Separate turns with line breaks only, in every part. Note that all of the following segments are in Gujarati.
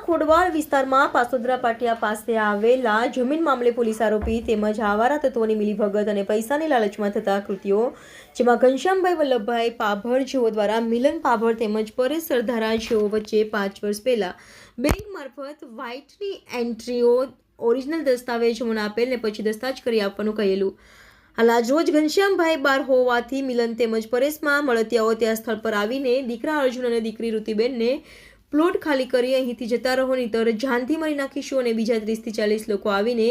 ખોડવાળ વિસ્તારમાં પાસોદરા પાટિયા પાસે આવેલા જમીન મામલે પોલીસ આરોપી તેમજ આવારા તત્વોની મિલીભગત અને પૈસાની લાલચમાં થતા કૃત્યો, જેમાં ઘનશ્યામભાઈ વલ્લભભાઈ પાભર જેઓ દ્વારા મિલન પાભર તેમજ પરેશ સરધારા જેઓ વચ્ચે 5 વર્ષ પહેલા બેંક મારફત વ્હાઇટની એન્ટ્રીઓ ઓરિજિનલ દસ્તાવેજ આપેલ ને પછી દસ્તાજ કરી આપવાનું કહેલું. હાલ આજ રોજ ઘનશ્યામભાઈ બાર હોવાથી મિલન તેમજ પરેશમાં મળતિયાઓ ત્યાં સ્થળ પર આવીને દીકરા અર્જુન અને દીકરી ઋતિબેનને પ્લોટ ખાલી કરી અહીંથી જતા રહો, નહીતર જાનથી મારી નાખીશું અને બીજા 30 થી 40 લોકો આવીને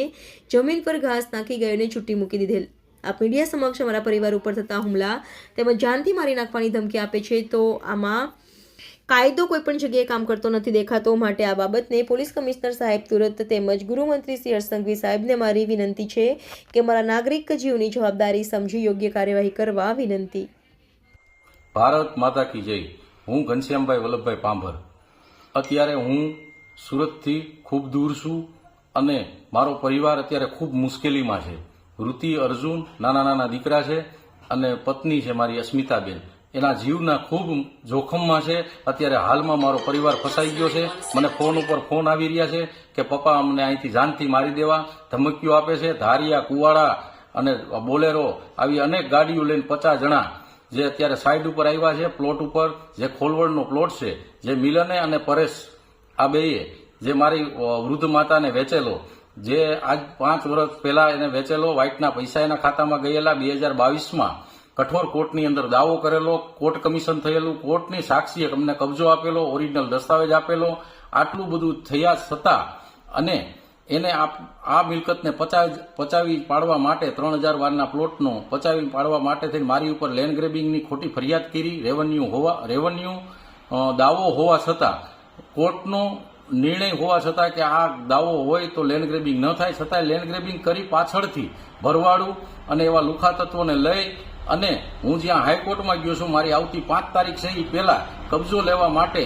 જમીન પર ઘાસ નાખી ગયોને છૂટી મૂકી દીધેલ. આપ મીડિયા સમક્ષ અમારા પરિવાર ઉપર થતા હુમલા તેમજ જાનથી મારી નાખવાની ધમકી આપે છે, તો આમાં કાયદો કોઈ પણ જગ્યાએ કામ કરતો નથી દેખાતો. માટે આ બાબતને પોલીસ કમિશનર સાહેબ તુરત તેમજ ગૃહમંત્રી શ્રી હર્ષ સંઘવી સાહેબને મારી વિનંતી છે કે મારા નાગરિક જીવની જવાબદારી સમજી યોગ્ય કાર્યવાહી કરવા વિનંતી.
ભારત માતા કી જય. હું ઘનશ્યામભાઈ વલ્લભભાઈ પાંભર. અત્યારે હું સુરતથી ખૂબ દૂર છું અને મારો પરિવાર અત્યારે ખૂબ મુશ્કેલીમાં છે. ઋતિ અર્જુન નાના નાના દીકરા છે અને પત્ની છે મારી અસ્મિતાબેન, એના જીવના ખૂબ જોખમમાં છે. અત્યારે હાલમાં મારો પરિવાર ફસાઈ ગયો છે. મને ફોન ઉપર ફોન આવી રહ્યા છે કે પપ્પા અમને અહીંથી જાનથી મારી દેવા ધમકીઓ આપે છે. ધારિયા, કુવાડા અને બોલેરો આવી અનેક ગાડીઓ લઈને 50 જણા જે અત્યારે સાઈડ ઉપર આવ્યા છે. પ્લોટ ઉપર જે ખોલવડનો પ્લોટ છે, જે મિલને અને પરેશ આ બેએ જે મારી વૃદ્ધ માતાને વેચેલો, જે આજ 5 વર્ષ પહેલા એને વેચેલો, વ્હાઇટના પૈસા એના ખાતામાં ગયેલા. 2022માં કઠોર કોર્ટની અંદર દાવો કરેલો, કોર્ટ કમિશન થયેલું, કોર્ટની સાક્ષીએ અમને કબજો આપેલો, ઓરિજિનલ દસ્તાવેજ આપેલો. આટલું બધું થયા છતાં અને એને આ મિલકતને પચાવી પાડવા માટે 3000 વારના પ્લોટનો પચાવી પાડવા માટે થઈને મારી ઉપર લેન્ડ ગ્રેબિંગની ખોટી ફરિયાદ કરી. રેવન્યુ દાવો હોવા છતાં, કોર્ટનો નિર્ણય હોવા છતાં કે આ દાવો હોય તો લેન્ડ ગ્રેબિંગ ન થાય, છતાં લેન્ડ ગ્રેબિંગ કરી પાછળથી ભરવાડું અને એવા લુખા તત્વોને લઈ અને હું જ્યાં હાઈકોર્ટમાં ગયો છું, મારી આવતી 5 તારીખ છે એ પહેલા કબજો લેવા માટે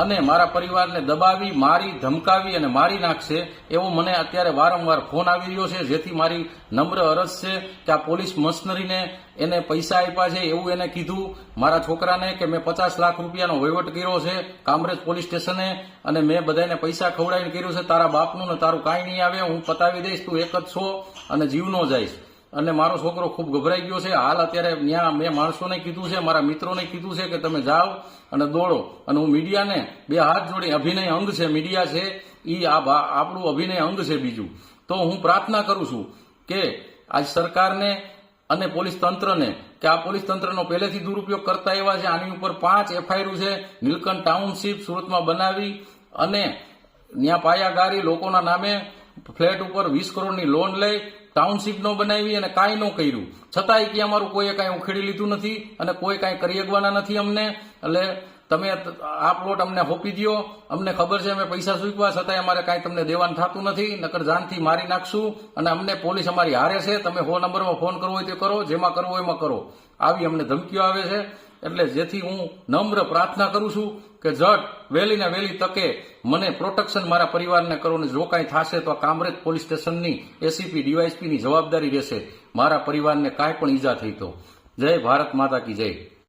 અને મારા પરિવારને દબાવી, મારી, ધમકાવી અને મારી નાખશે એવો મને અત્યારે વારંવાર ફોન આવી રહ્યો છે. જેથી મારી નમ્ર અરજ છે કે આ પોલીસ મશનરીને એને પૈસા આપ્યા છે એવું એને કીધું મારા છોકરાને કે મેં 50 લાખ રૂપિયાનો વહીવટ કર્યો છે કામરેજ પોલીસ સ્ટેશને અને મેં બધાને પૈસા ખવડાવીને કર્યું છે. તારા બાપનું ને તારું કાંઈ નહીં આવે, હું પતાવી દઈશ, તું એક જ છો અને જીવનો જઈશ. અને મારો છોકરો ખૂબ ગભરાઈ ગયો છે. હાલ અત્યારે ત્યાં મેં માણસોને કીધું છે, મારા મિત્રોને કીધું છે કે તમે જાઓ અને દોડો. અને હું મીડિયાને 2 હાથ જોડી, અભિનય અંગ છે મીડિયા છે એ આપણું અભિનય અંગ છે. બીજું તો હું પ્રાર્થના કરું છું કે આજ સરકારને અને પોલીસ તંત્રને કે આ પોલીસ તંત્રનો પહેલેથી દુરુપયોગ કરતા એવા છે. આની ઉપર 5 એફઆઈઆર છે નીલકંઠ ટાઉનશીપ સુરતમાં બનાવી અને ત્યાં પાયાગારી લોકોના નામે ફ્લેટ ઉપર 20 કરોડની લોન લઈ ટાઉનશીપ નો બનાવી અને કાંઈ ન કર્યું. છતાંય કે અમારું કોઈએ કાંઈ ઉખેડી લીધું નથી અને કોઈ કાંઈ કરી શકવાના નથી અમને. એટલે તમે આ પ્લોટ અમને હોપી દો, અમને ખબર છે અમે પૈસા ચૂકવા, છતાંય અમારે કાંઈ તમને દેવાનું થતું નથી, નકર જાનથી મારી નાખશું અને અમને પોલીસ અમારી હારે છે. તમે 100 નંબરમાં ફોન કરવો હોય તો કરો, જેમાં કરવો હોય એમાં કરો. આવી અમને ધમકીઓ આવે છે. એટલે જેથી હું નમ્ર પ્રાર્થના કરું છું કે ઝટ વહેલીને વહેલી તકે મને પ્રોટેક્શન મારા પરિવારને કરો ને જો કાંઈ થશે તો કામરેજ પોલીસ સ્ટેશનની એસીપી ડીવાયએસપીની જવાબદારી રહેશે. મારા પરિવારને કાંઈ પણ ઈજા થઈ તો. જય ભારત માતા કી જય.